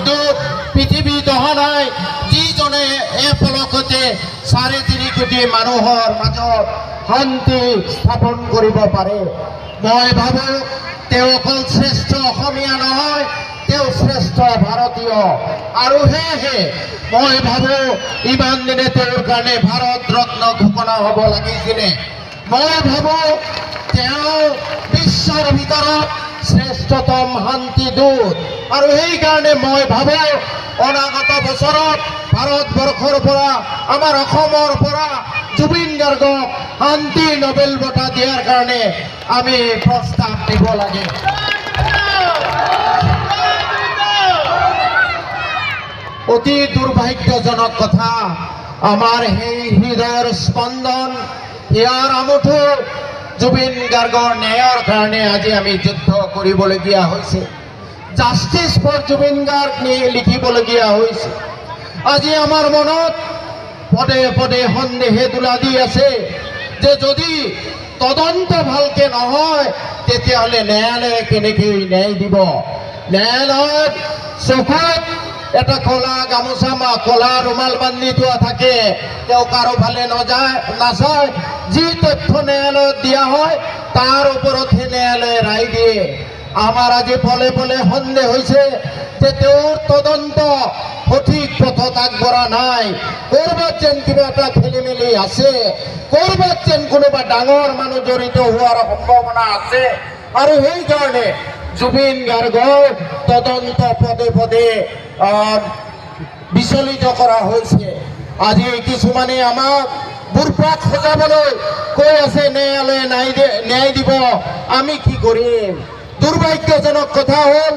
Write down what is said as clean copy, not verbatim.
দুখ পৃথিৱী দহনাই যিজনে এপলকতে 3.5 কোটি মানুহৰ মাজত শান্তি স্থাপন কৰিব পাৰে। মই ভাবো তেওঁ অকল শ্ৰেষ্ঠ অসমীয়া নহয়, তেওঁ শ্ৰেষ্ঠ ভাৰতীয়। আৰু সেয়েহে মই ভাবো ইমান দিনে তেওঁৰ কাৰণে ভাৰত ৰত্ন ঘোষণা হ'ব লাগিছিলে। মই ভাবো তেওঁ বিশ্বৰ ভিতৰত শ্ৰেষ্ঠতম শান্তিদূত। আৰু সেইকাৰণে মই ভাবো অনাগত বছৰত ভাৰতবৰ্ষৰ পৰা আমাৰ অসমৰ পৰা জুবিন গাৰ্গক শান্তি নোবেল বঁটা দিয়াৰ কাৰণে আমি প্ৰস্তাৱ দিব লাগে। অতি দুৰ্ভাগ্যজনক কথা, আমাৰ সেই হৃদয়ৰ স্পন্দন ইয়াৰ আমঠু জুবিন গাৰ্গৰ ন্যায়ৰ কাৰণে আজি আমি যুদ্ধ কৰিবলগীয়া হৈছে। জাষ্টিছ ফৰ জুবিন গাৰ্গ লিখিবলগীয়া হৈছে। আজি আমাৰ মনত পদে পদে সন্দেহে দোলা দি আছে যে যদি তদন্ত ভালকে নহয় তেতিয়াহ'লে ন্যায়ালয়ে কেনেকৈ ন্যায় দিব। ন্যায়ালয়ত চকুত এটা কলা গামোচা কলা ৰুমাল বান্ধি থোৱা থাকে, তেওঁ কাৰো ফালে নাচায়। যি তথ্য ন্যায়ালয়ত দিয়া হয় তাৰ ওপৰতহে ন্যায়ালয়ে ৰায় দিয়ে। আমাৰ আজি পলে পলে সন্দেহ হৈছে যে তেওঁৰ তদন্ত সঠিক পথত আগবঢ়া নাই। ক'ৰবাত যেন কিবা এটা খেলি মেলি আছে, ক'ৰবাত যেন কোনোবা ডাঙৰ মানুহ জড়িত হোৱাৰ সম্ভাৱনা আছে। আৰু সেইকাৰণে জুবিন গাৰ্গৰ তদন্ত পদে পদে বিচলিত কৰা হৈছে। আজি কিছুমানে আমাক বুৰপাক সজাবলৈ কৈ আছে ন্যায়ালয়ে ন্যায় দিব, আমি কি কৰিম? দুৰ্ভাগ্যজনক কথা হ'ল